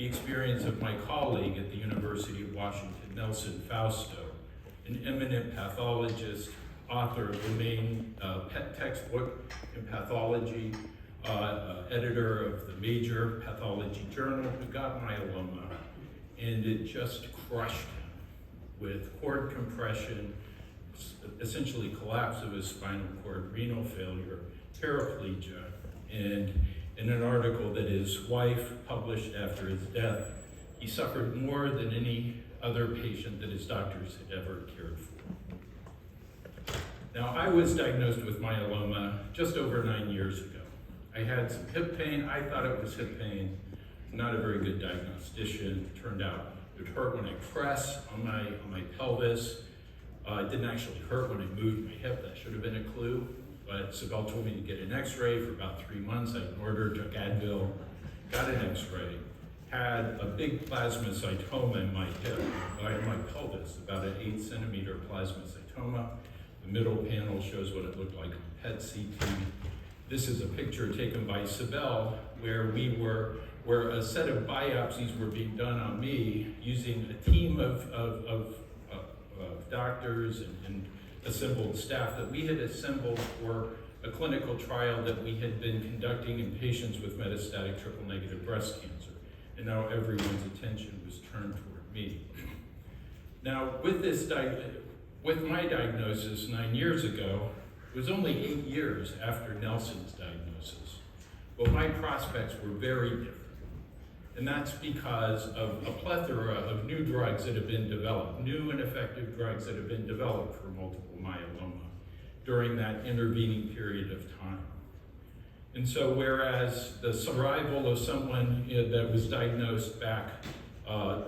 the experience of my colleague at the University of Washington, Nelson Fausto, an eminent pathologist, author of the main textbook in pathology, editor of the major pathology journal, who got myeloma, and it just crushed him with cord compression, essentially collapse of his spinal cord, renal failure, paraplegia, and in an article that his wife published after his death, he suffered more than any other patient that his doctors had ever cared for. Now, I was diagnosed with myeloma just over 9 years ago. I had some hip pain. I thought it was hip pain. Not a very good diagnostician. It turned out it would hurt when I press on my pelvis. It didn't actually hurt when I moved my hip. That should have been a clue. But Sibel told me to get an x-ray for about 3 months. I ignored her, took Advil, got an x-ray, had a big plasmacytoma in my hip, in my pelvis, about an 8-centimeter plasmacytoma. The middle panel shows what it looked like on PET CT. This is a picture taken by Sibel where a set of biopsies were being done on me using a team of doctors and assembled staff that we had assembled for a clinical trial that we had been conducting in patients with metastatic triple-negative breast cancer. And now everyone's attention was turned toward me. Now, with my diagnosis 9 years ago, it was only 8 years after Nelson's diagnosis. But my prospects were very different. And that's because of a plethora of new drugs that have been developed, new and effective drugs that have been developed for multiple myeloma during that intervening period of time. And so whereas the survival of someone that was diagnosed back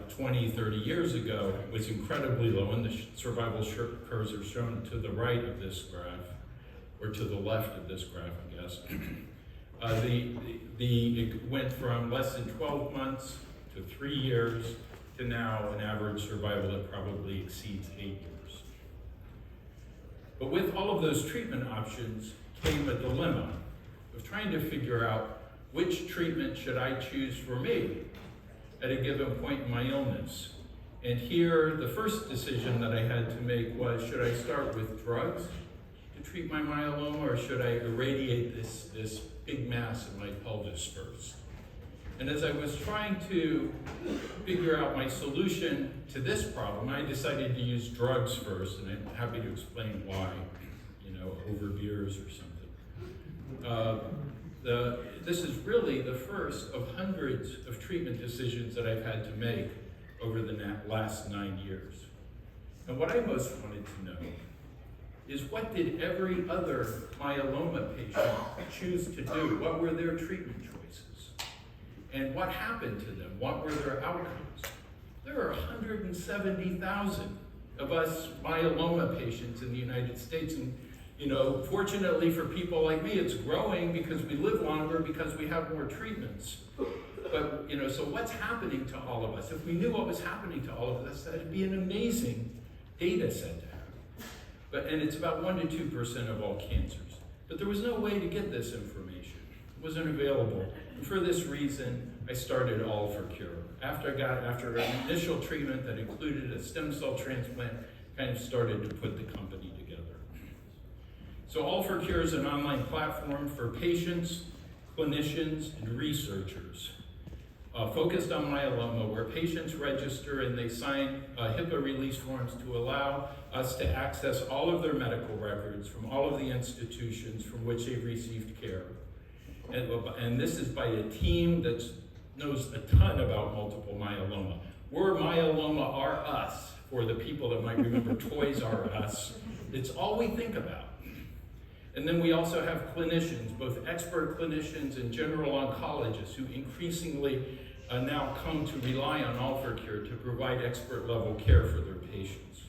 20, 30 years ago was incredibly low, and the survival curves are shown to the right of this graph, or to the left of this graph, I guess. It went from less than 12 months to 3 years to now an average survival that probably exceeds 8 years. But with all of those treatment options came a dilemma of trying to figure out which treatment should I choose for me at a given point in my illness. And here, the first decision that I had to make was, should I start with drugs to treat my myeloma, or should I irradiate this big mass in my pelvis first? And as I was trying to figure out my solution to this problem, I decided to use drugs first, and I'm happy to explain why, over beers or something. This is really the first of hundreds of treatment decisions that I've had to make over the last 9 years. And what I most wanted to know is, what did every other myeloma patient choose to do? What were their treatment choices? And what happened to them? What were their outcomes? There are 170,000 of us myeloma patients in the United States. And fortunately for people like me, it's growing because we live longer, because we have more treatments. But, so what's happening to all of us? If we knew what was happening to all of us, that'd be an amazing data set to have. And it's about 1% to 2% of all cancers. But there was no way to get this information. It wasn't available. And for this reason, I started ONCare. After an initial treatment that included a stem cell transplant, kind of started to put the company together. So ONCare is an online platform for patients, clinicians, and researchers focused on myeloma, where patients register and they sign HIPAA release forms to allow us to access all of their medical records from all of the institutions from which they've received care. And this is by a team that knows a ton about multiple myeloma. We're Myeloma R Us, for the people that might remember Toys R Us. It's all we think about. And then we also have clinicians, both expert clinicians and general oncologists, who increasingly now come to rely on ONCare to provide expert level care for their patients.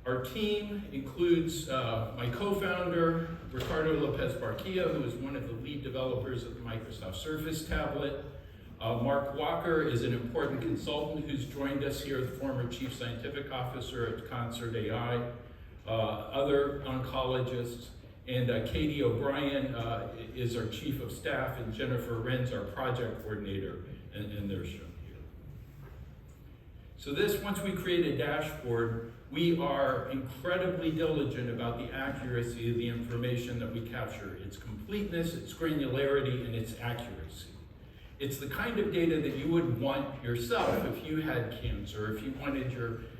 Our team includes my co-founder, Ricardo Lopez-Barquilla, who is one of the lead developers of the Microsoft Surface tablet. Mark Walker is an important consultant who's joined us here, the former chief scientific officer at Concert AI. Other oncologists, and Katie O'Brien is our chief of staff, and Jennifer Wren's our project coordinator and they're shown here. So this, once we create a dashboard, we are incredibly diligent about the accuracy of the information that we capture, its completeness, its granularity, and its accuracy. It's the kind of data that you would want yourself if you had cancer, if you wanted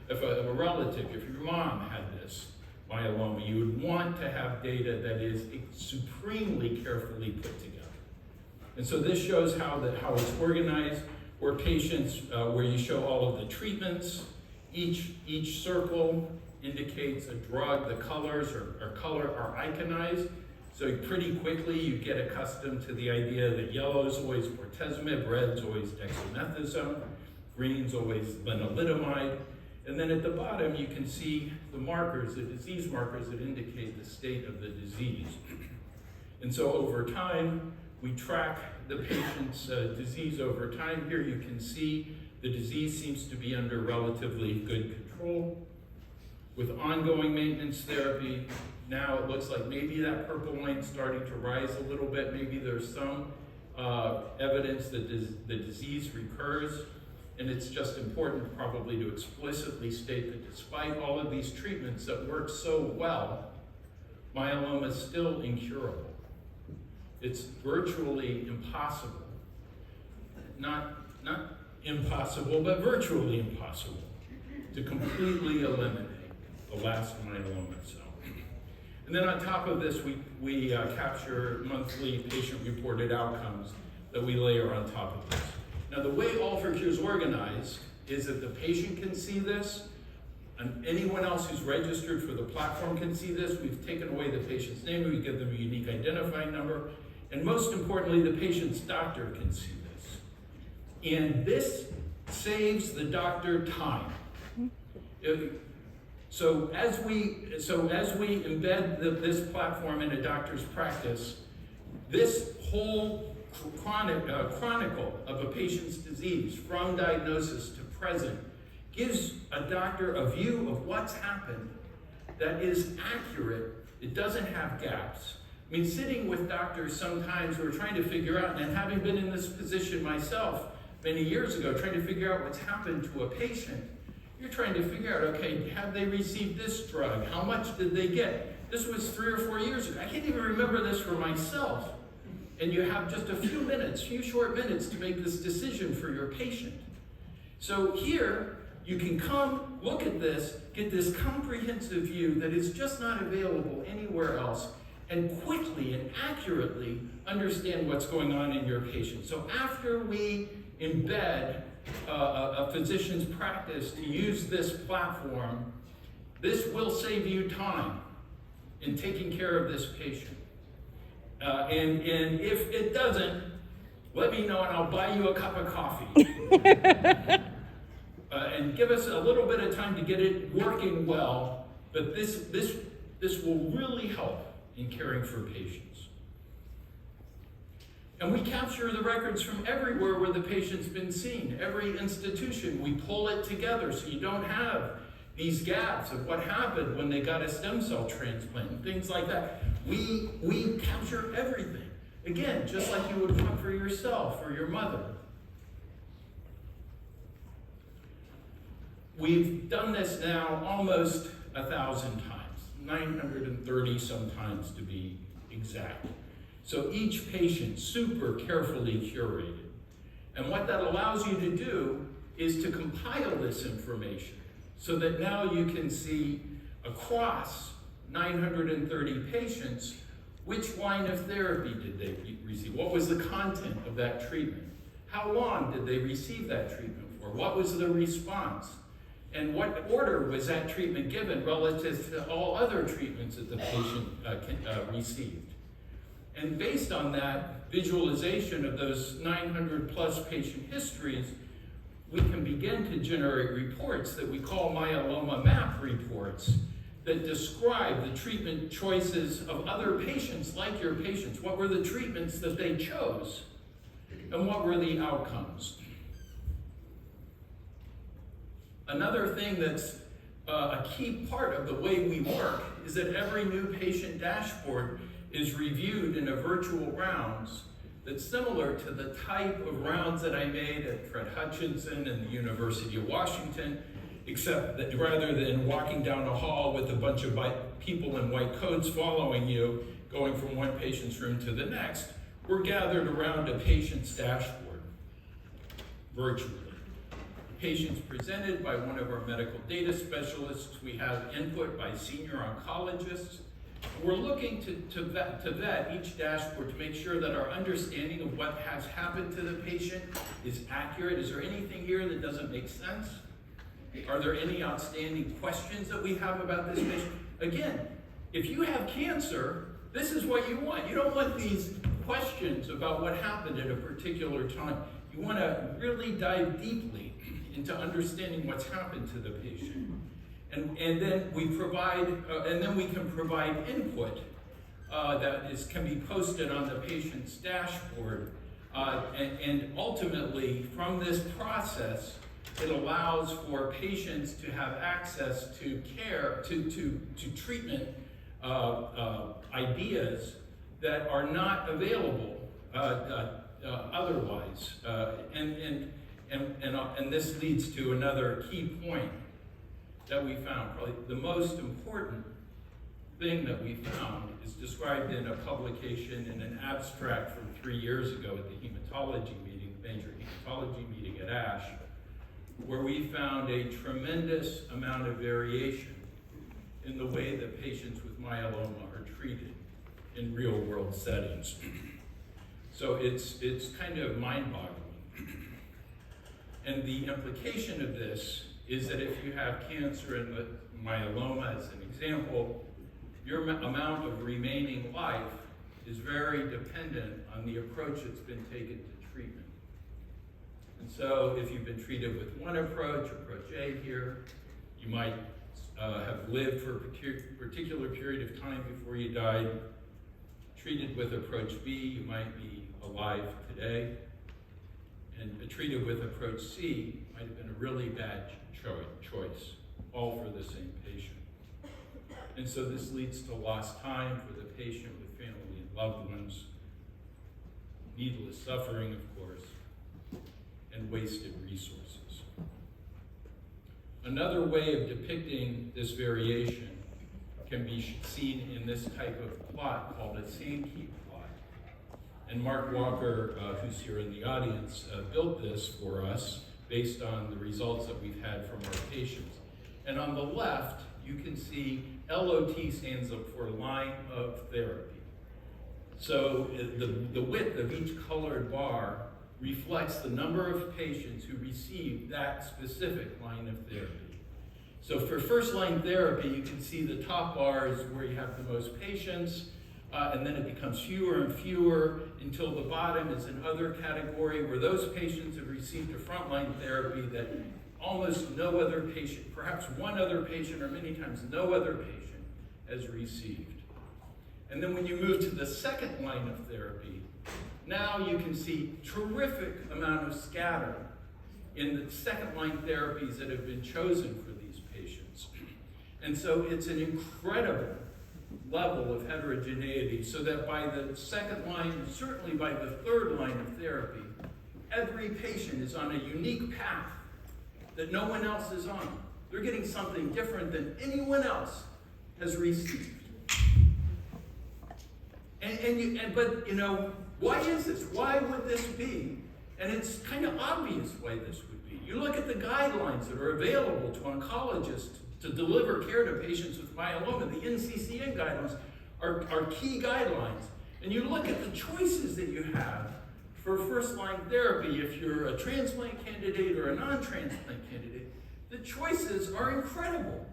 if a relative, if your mom had this myeloma, you would want to have data that is supremely carefully put together. And so this shows how it's organized, where patients, where you show all of the treatments. Each circle indicates a drug. The colors are iconized. So pretty quickly you get accustomed to the idea that yellow is always bortezomib, red is always dexamethasone, green is always lenalidomide. And then at the bottom you can see the markers, the disease markers that indicate the state of the disease. And so over time, we track the patient's disease over time. Here you can see the disease seems to be under relatively good control. With ongoing maintenance therapy, now it looks like maybe that purple line's starting to rise a little bit. Maybe there's some evidence that the disease recurs. And it's just important probably to explicitly state that despite all of these treatments that work so well, myeloma is still incurable. It's virtually impossible. Not impossible, but virtually impossible to completely eliminate the last myeloma cell. And then on top of this, we capture monthly patient-reported outcomes that we layer on top of this. Now, the way ONCare is organized is that the patient can see this, and anyone else who's registered for the platform can see this. We've taken away the patient's name, we give them a unique identifying number, and most importantly, the patient's doctor can see this. And this saves the doctor time. So as we embed this platform in a doctor's practice, this whole chronicle of a patient's disease from diagnosis to present gives a doctor a view of what's happened that is accurate. It doesn't have gaps. I mean, sitting with doctors sometimes who are trying to figure out, and having been in this position myself many years ago, trying to figure out what's happened to a patient, you're trying to figure out, okay, have they received this drug? How much did they get? This was 3 or 4 years ago. I can't even remember this for myself. And you have just a few short minutes to make this decision for your patient. So here, you can come, look at this, get this comprehensive view that is just not available anywhere else, and quickly and accurately understand what's going on in your patient. So after we embed a physician's practice to use this platform, this will save you time in taking care of this patient. And if it doesn't, let me know and I'll buy you a cup of coffee. And give us a little bit of time to get it working well, but this will really help in caring for patients. And we capture the records from everywhere where the patient's been seen, every institution. We pull it together so you don't have these gaps of what happened when they got a stem cell transplant and things like that. We capture everything. Again, just like you would want for yourself or your mother. We've done this now almost 1,000 times, 930 sometimes to be exact. So each patient super carefully curated. And what that allows you to do is to compile this information so that now you can see across 930 patients, which line of therapy did they receive? What was the content of that treatment? How long did they receive that treatment for? What was the response? And what order was that treatment given relative to all other treatments that the patient received? And based on that visualization of those 900 plus patient histories, we can begin to generate reports that we call myeloma map reports that describe the treatment choices of other patients like your patients. What were the treatments that they chose? And what were the outcomes? Another thing that's a key part of the way we work is that every new patient dashboard is reviewed in a virtual rounds that's similar to the type of rounds that I made at Fred Hutchinson and the University of Washington, except that rather than walking down a hall with a bunch of people in white coats following you, going from one patient's room to the next, we're gathered around a patient's dashboard, virtually. The patient's presented by one of our medical data specialists. We have input by senior oncologists. We're looking to vet each dashboard to make sure that our understanding of what has happened to the patient is accurate. Is there anything here that doesn't make sense? Are there any outstanding questions that we have about this patient? Again, if you have cancer, this is what you want. You don't want these questions about what happened at a particular time. You want to really dive deeply into understanding what's happened to the patient. And then we provide, and then we can provide input that can be posted on the patient's dashboard. And ultimately, from this process, it allows for patients to have access to care, to treatment ideas that are not available otherwise. And this leads to another key point that we found. Probably the most important thing that we found is described in a publication in an abstract from 3 years ago at the hematology meeting, the major hematology meeting at ASH, where we found a tremendous amount of variation in the way that patients with myeloma are treated in real world settings. So it's kind of mind-boggling. And the implication of this is that if you have cancer and myeloma as an example, your amount of remaining life is very dependent on the approach that's been taken to treatment. And so if you've been treated with one approach A here, you might have lived for a particular period of time before you died. Treated with approach B, you might be alive today. And treated with approach C might have been a really bad choice, all for the same patient. And so this leads to lost time for the patient with family and loved ones, needless suffering, of course, and wasted resources. Another way of depicting this variation can be seen in this type of plot called a Sankey plot. And Mark Walker, who's here in the audience, built this for us based on the results that we've had from our patients. And on the left, you can see LOT stands up for line of therapy. So the width of each colored bar reflects the number of patients who received that specific line of therapy. So for first line therapy, you can see the top bar is where you have the most patients, and then it becomes fewer and fewer until the bottom is another category where those patients have received a frontline therapy that almost no other patient, perhaps one other patient or many times no other patient has received. And then when you move to the second line of therapy, now you can see terrific amount of scatter in the second line therapies that have been chosen for these patients. And so it's an incredible level of heterogeneity, so that by the second line, certainly by the third line of therapy, every patient is on a unique path that no one else is on. They're getting something different than anyone else has received. But you know, why is this? Why would this be? And it's kind of obvious why this would be. You look at the guidelines that are available to oncologists to deliver care to patients with myeloma. The NCCN guidelines are key guidelines. And you look at the choices that you have for first-line therapy. If you're a transplant candidate or a non-transplant candidate, the choices are incredible.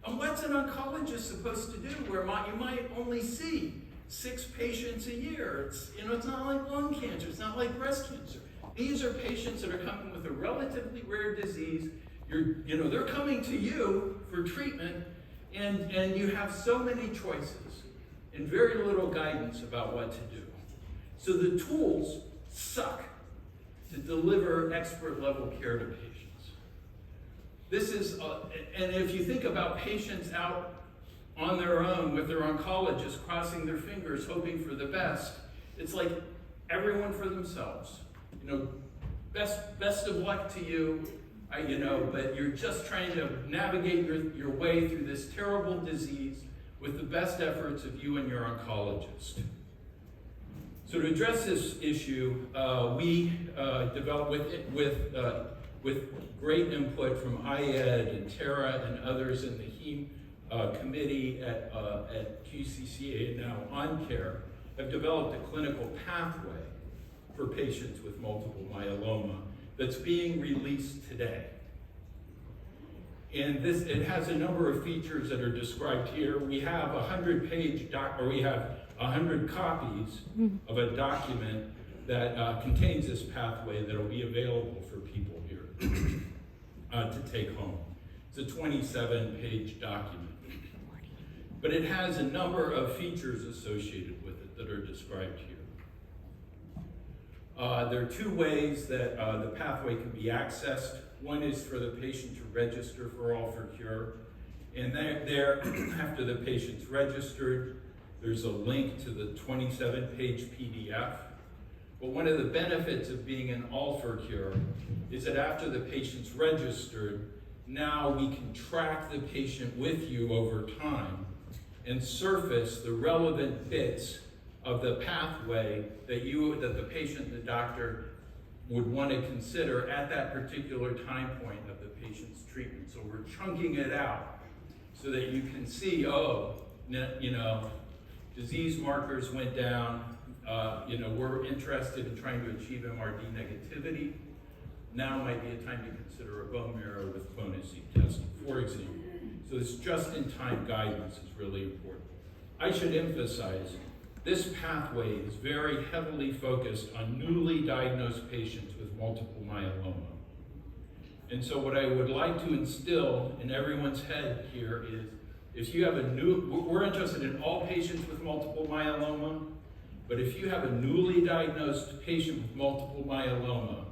And what's an oncologist supposed to do where you might only see 6 patients a year? It's not like lung cancer, it's not like breast cancer. These are patients that are coming with a relatively rare disease. They're coming to you for treatment, and you have so many choices and very little guidance about what to do. So the tools suck to deliver expert level care to patients. This is, and if you think about patients out on their own with their oncologist crossing their fingers hoping for the best, it's like everyone for themselves. Best of luck to you, but you're just trying to navigate your way through this terrible disease with the best efforts of you and your oncologist. So to address this issue, we developed with great input from IED and Tara and others in the HEME committee at QCCA and now ONCare, have developed a clinical pathway for patients with multiple myeloma that's being released today. And it has a number of features that are described here. We have 100 copies of a document that contains this pathway that will be available for people here to take home. It's a 27-page document. But it has a number of features associated with it that are described here. There are two ways that the pathway can be accessed. One is for the patient to register for All4Cure. And there, after the patient's registered, there's a link to the 27-page PDF. But one of the benefits of being an All4Cure is that after the patient's registered, now we can track the patient with you over time and surface the relevant bits of the pathway that the patient and the doctor would want to consider at that particular time point of the patient's treatment. So we're chunking it out so that you can see, disease markers went down, we're interested in trying to achieve MRD negativity. Now might be a time to consider a bone marrow with clonoSEQ testing, for example. So this just-in-time guidance is really important. I should emphasize, this pathway is very heavily focused on newly diagnosed patients with multiple myeloma. And so what I would like to instill in everyone's head here is, if you have we're interested in all patients with multiple myeloma, but if you have a newly diagnosed patient with multiple myeloma,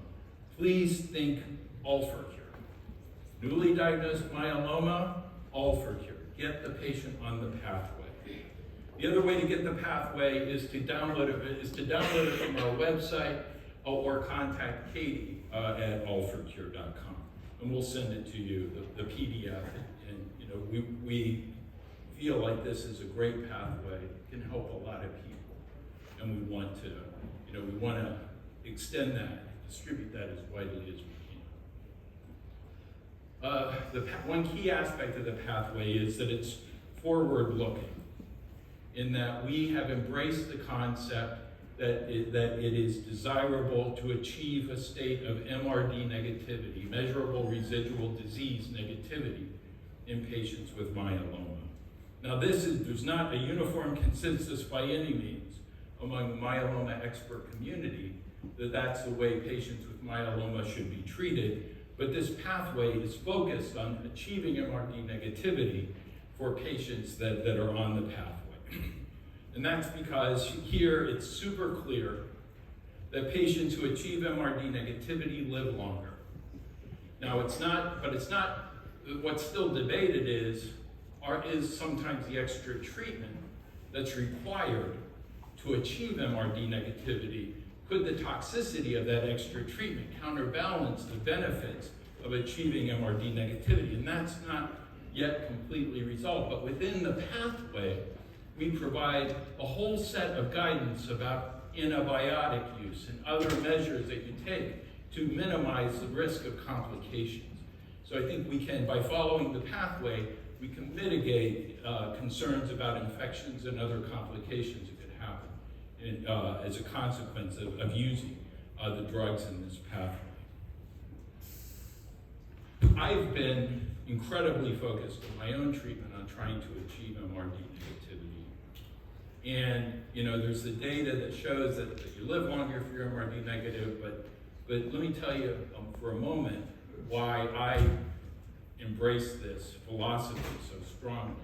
please think All4Cure. Newly diagnosed myeloma, All4Cure. Get the patient on the pathway. The other way to get the pathway is to download it from our website or contact Katie at all4cure.com, and we'll send it to you, the PDF. And we feel like this is a great pathway. It can help a lot of people, and we want to extend that, distribute that as widely as we can. One key aspect of the pathway is that it's forward-looking, in that we have embraced the concept that it is desirable to achieve a state of MRD negativity, measurable residual disease negativity, in patients with myeloma. Now there's not a uniform consensus by any means among the myeloma expert community that that's the way patients with myeloma should be treated, but this pathway is focused on achieving MRD negativity for patients that are on the pathway. And that's because here it's super clear that patients who achieve MRD negativity live longer. Now what's still debated is sometimes the extra treatment that's required to achieve MRD negativity, could the toxicity of that extra treatment counterbalance the benefits of achieving MRD negativity? And that's not yet completely resolved, but within the pathway, we provide a whole set of guidance about antibiotic use and other measures that you take to minimize the risk of complications. So I think we can, by following the pathway, we can mitigate concerns about infections and other complications that could happen as a consequence of using the drugs in this pathway. I've been incredibly focused in my own treatment on trying to achieve MRD negativity. And there's the data that shows that you live longer if you're MRD negative, but let me tell you for a moment why I embrace this philosophy so strongly.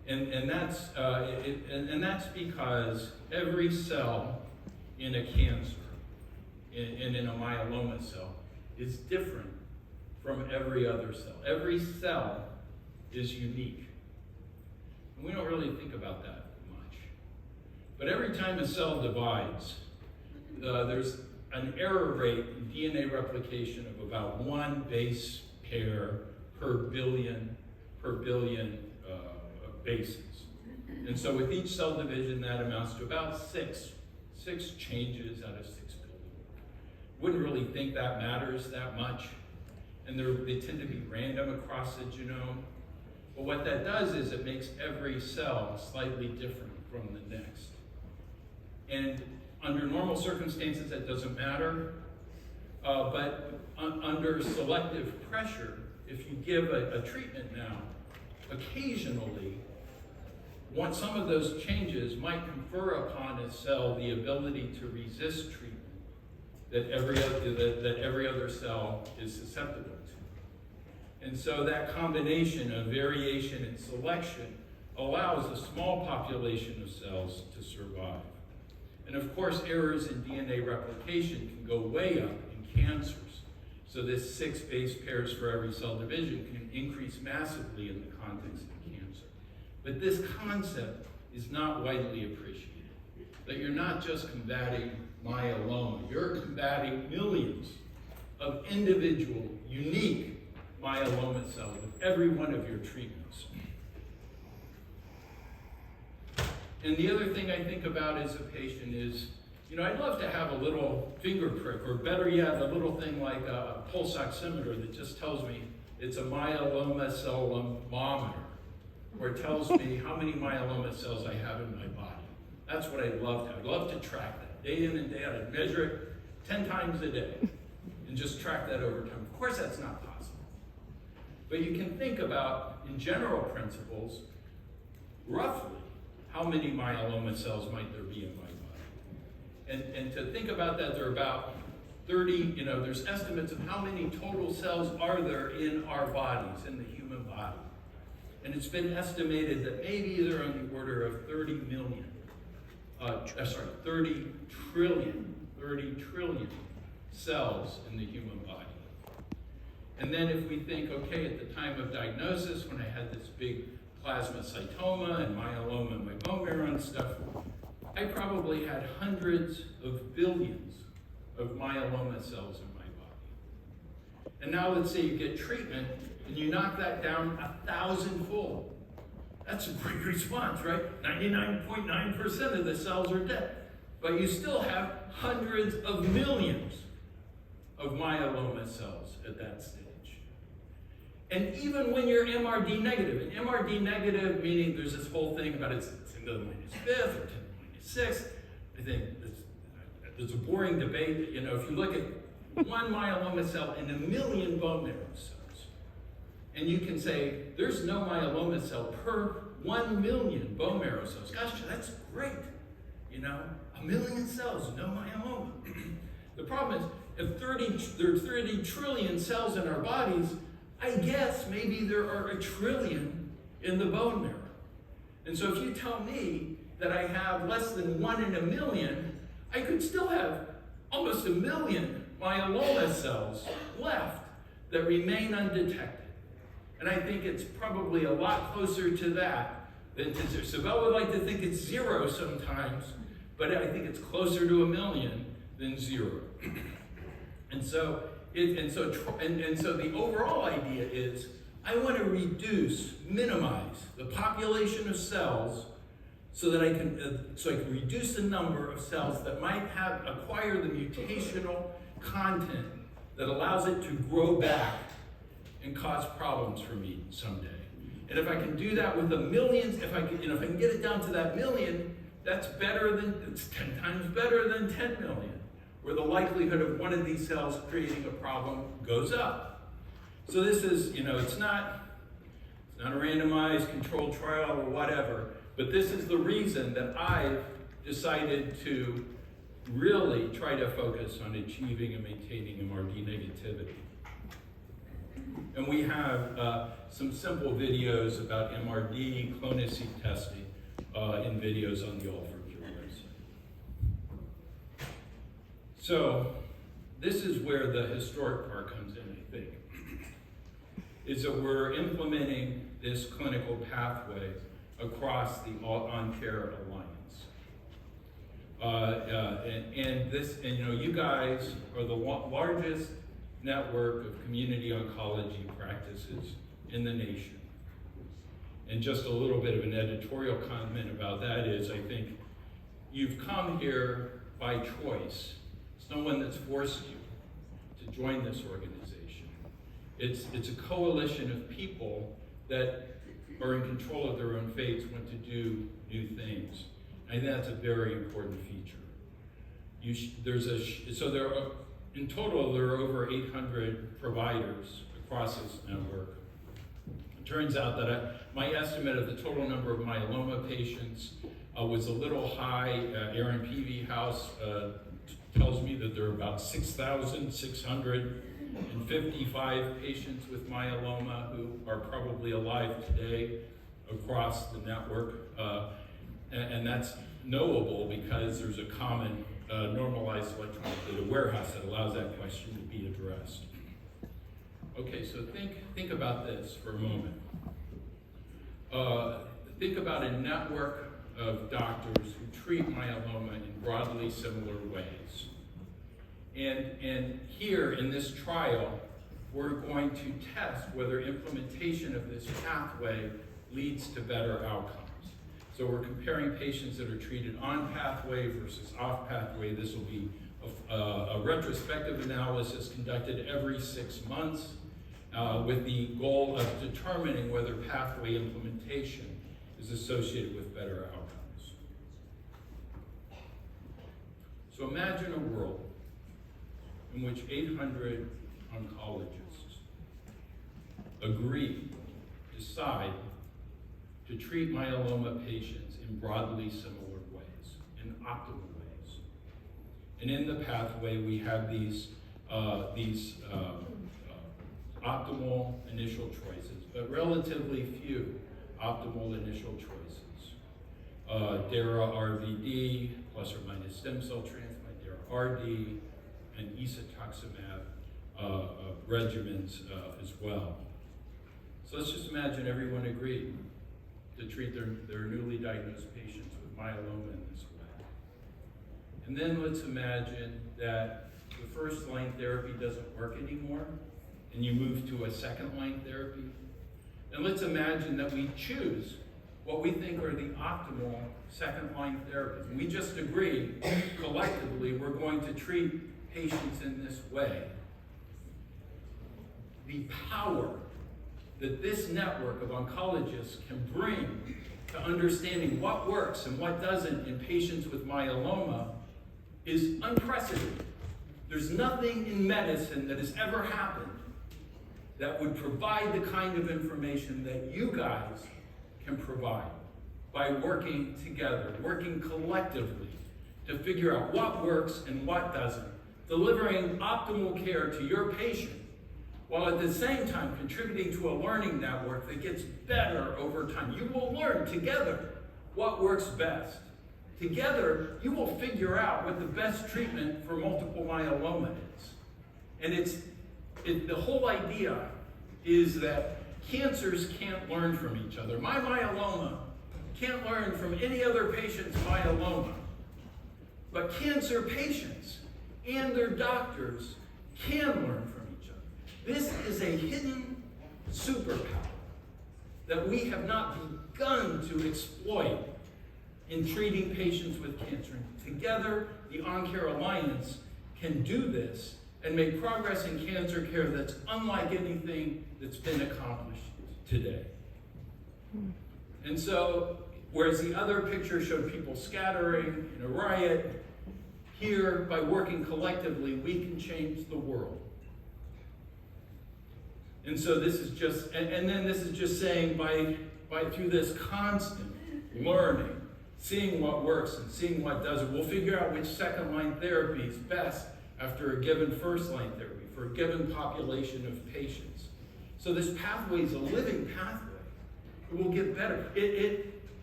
And that's because every cell in a cancer and in a myeloma cell is different from every other cell. Every cell is unique. And we don't really think about that much. But every time a cell divides, there's an error rate in DNA replication of about 1 base pair per billion bases. And so with each cell division, that amounts to about six changes out of 6 billion. Wouldn't really think that matters that much. And they tend to be random across the genome. But what that does is it makes every cell slightly different from the next. And under normal circumstances, that doesn't matter. But under selective pressure, if you give a treatment now, occasionally, some of those changes might confer upon a cell the ability to resist treatment that every other cell is susceptible to. And so that combination of variation and selection allows a small population of cells to survive. And of course, errors in DNA replication can go way up in cancers. So this 6 base pairs for every cell division can increase massively in the context of cancer. But this concept is not widely appreciated. That you're not just combating myeloma, you're combating millions of individual, unique myeloma cells with every one of your treatments. And the other thing I think about as a patient is, I'd love to have a little finger prick, or better yet, a little thing like a pulse oximeter that just tells me it's a myeloma cell thermometer, or it tells me how many myeloma cells I have in my body. That's what I'd love to have. I'd love to track that day in and day out. I'd measure it 10 times a day and just track that over time. Of course, that's not possible. But you can think about, in general principles, roughly, how many myeloma cells might there be in my body? And to think about that, there are about 30, there's estimates of how many total cells are there in our bodies, in the human body. And it's been estimated that maybe they're on the order of 30 trillion cells in the human body. And then if we think, okay, at the time of diagnosis, when I had this big plasmacytoma and myeloma in my bone marrow and stuff, I probably had hundreds of billions of myeloma cells in my body. And now let's say you get treatment and you knock that down 1,000-fold. That's a great response, right? 99.9% of the cells are dead. But you still have hundreds of millions of myeloma cells at that stage. And even when you're MRD negative, and MRD negative meaning there's this whole thing about it's 10 to the -5th or 10 to the -6th. I think there's a boring debate that, if you look at one myeloma cell in 1 million bone marrow cells, and you can say there's no myeloma cell per 1 million bone marrow cells. Gosh, that's great. 1 million cells, no myeloma. The problem is, if there are 30 trillion cells in our bodies, I guess maybe there are 1 trillion in the bone marrow. And so if you tell me that I have less than 1 in 1 million, I could still have almost 1 million myeloma cells left that remain undetected. And I think it's probably a lot closer to that than to 0. Sabelle would like to think it's 0 sometimes, but I think it's closer to 1 million than 0. And so the overall idea is, I want to minimize the population of cells so that I can reduce the number of cells that might acquire the mutational content that allows it to grow back and cause problems for me someday. And if I can do that with the millions, if I can get it down to that million, it's 10 times better than 10 million, where the likelihood of one of these cells creating a problem goes up. So this is, it's not a randomized controlled trial or whatever, but this is the reason that I've decided to really try to focus on achieving and maintaining MRD negativity. And we have some simple videos about MRD clonoSEQ testing in videos on the All4Cure website. So this is where the historic part comes in, I think, is that we're implementing this clinical pathway across the ONCare Alliance. You guys are the largest network of community oncology practices in the nation. And just a little bit of an editorial comment about that is, I think you've come here by choice. It's no one that's forced you to join this organization. It's a coalition of people that are in control of their own fates, want to do new things. I think that's a very important feature. In total, there are over 800 providers across this network. It turns out that my estimate of the total number of myeloma patients was a little high. Aaron Peavy House tells me that there are about 6,655 patients with myeloma who are probably alive today across the network. And that's knowable because there's a common normalized electronic data warehouse that allows that question to be addressed. Okay, so think about this for a moment. Think about a network of doctors who treat myeloma in broadly similar ways. And here in this trial, we're going to test whether implementation of this pathway leads to better outcomes. So we're comparing patients that are treated on pathway versus off pathway. This will be a retrospective analysis conducted every 6 months with the goal of determining whether pathway implementation is associated with better outcomes. So imagine a world in which 800 oncologists decide to treat myeloma patients in broadly similar ways, in optimal ways. And in the pathway, we have these optimal initial choices, but relatively few optimal initial choices. Dara-RVD, plus or minus stem cell transplant, Dara-RD, and isatuximab regimens as well. So let's just imagine everyone agreed to treat their newly diagnosed patients with myeloma in this way. And then let's imagine that the first line therapy doesn't work anymore, and you move to a second line therapy. And let's imagine that we choose what we think are the optimal second line therapies. And we just agree collectively we're going to treat patients in this way. The power that this network of oncologists can bring to understanding what works and what doesn't in patients with myeloma is unprecedented. There's nothing in medicine that has ever happened that would provide the kind of information that you guys can provide by working together, working collectively to figure out what works and what doesn't, delivering optimal care to your patient, while at the same time contributing to a learning network that gets better over time. You will learn together what works best. Together, you will figure out what the best treatment for multiple myeloma is. And the whole idea is that cancers can't learn from each other. My myeloma can't learn from any other patient's myeloma. But cancer patients and their doctors can learn from each other. This is a hidden superpower that we have not begun to exploit in treating patients with cancer. And together, the ONCare Alliance can do this and make progress in cancer care that's unlike anything that's been accomplished today. And so, whereas the other picture showed people scattering in a riot, here, by working collectively, we can change the world. And so this is just, and then this is just saying by through this constant learning, seeing what works and seeing what doesn't, we'll figure out which second line therapy is best after a given first line therapy for a given population of patients. So this pathway is a living pathway. It will get better.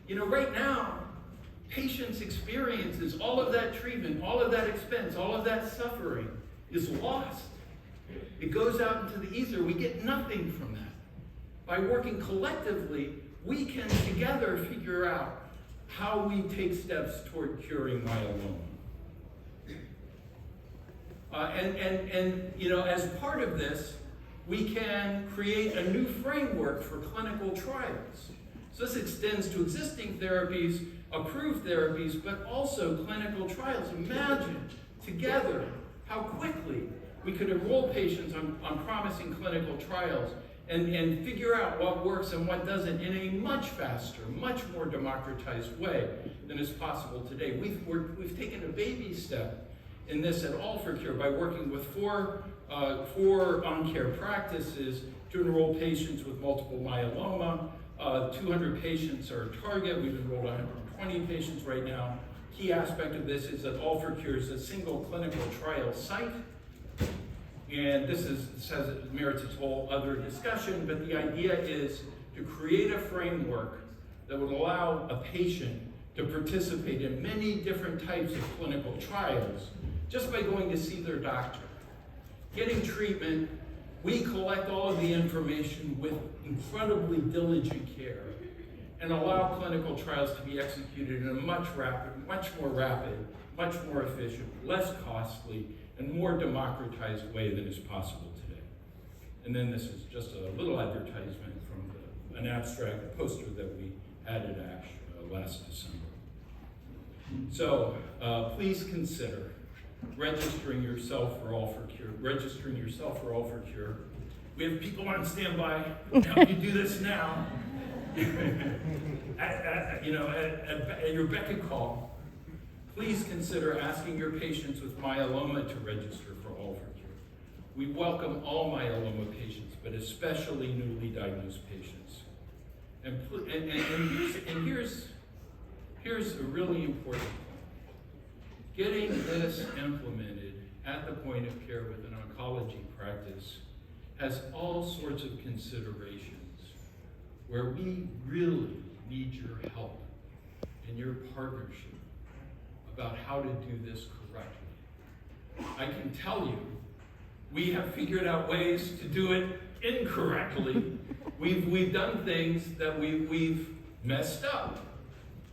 Right now, patients' experiences, all of that treatment, all of that expense, all of that suffering is lost. It goes out into the ether. We get nothing from that. By working collectively, we can together figure out how we take steps toward curing myeloma. And you know, as part of this, we can create a new framework for clinical trials. So this extends to existing therapies, approved therapies, but also clinical trials. Imagine together how quickly we could enroll patients on promising clinical trials and figure out what works and what doesn't in a much faster, much more democratized way than is possible today. We've taken a baby step in this at All4Cure by working with four ONCare practices to enroll patients with multiple myeloma. 200 patients are a target. We've enrolled 120 patients right now. Key aspect of this is that All4Cure is a single clinical trial site. And this merits its whole other discussion, but the idea is to create a framework that would allow a patient to participate in many different types of clinical trials just by going to see their doctor. Getting treatment, we collect all of the information with incredibly diligent care and allow clinical trials to be executed in a much more rapid, much more efficient, less costly, and more democratized way than is possible today. And then this is just a little advertisement from an abstract, a poster that we had at ASH last December. So please consider registering yourself for All4Cure. We have people on standby to help you do this now. at your beck and call. Please consider asking your patients with myeloma to register for All4Cure. We welcome all myeloma patients, but especially newly diagnosed patients. And here's a really important point. Getting this implemented at the point of care with an oncology practice has all sorts of considerations where we really need your help and your partnership about how to do this correctly. I can tell you, we have figured out ways to do it incorrectly. We've done things that we've messed up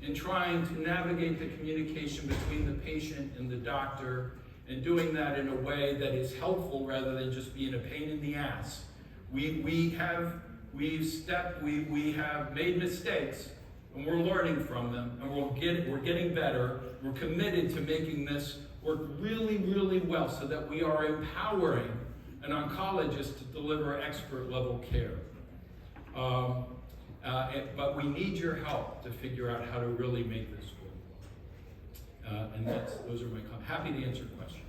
in trying to navigate the communication between the patient and the doctor, and doing that in a way that is helpful rather than just being a pain in the ass. We have made mistakes, and we're learning from them, and we're getting better. We're committed to making this work really, really well so that we are empowering an oncologist to deliver expert level care. But we need your help to figure out how to really make this work. And those are my comments. Happy to answer questions.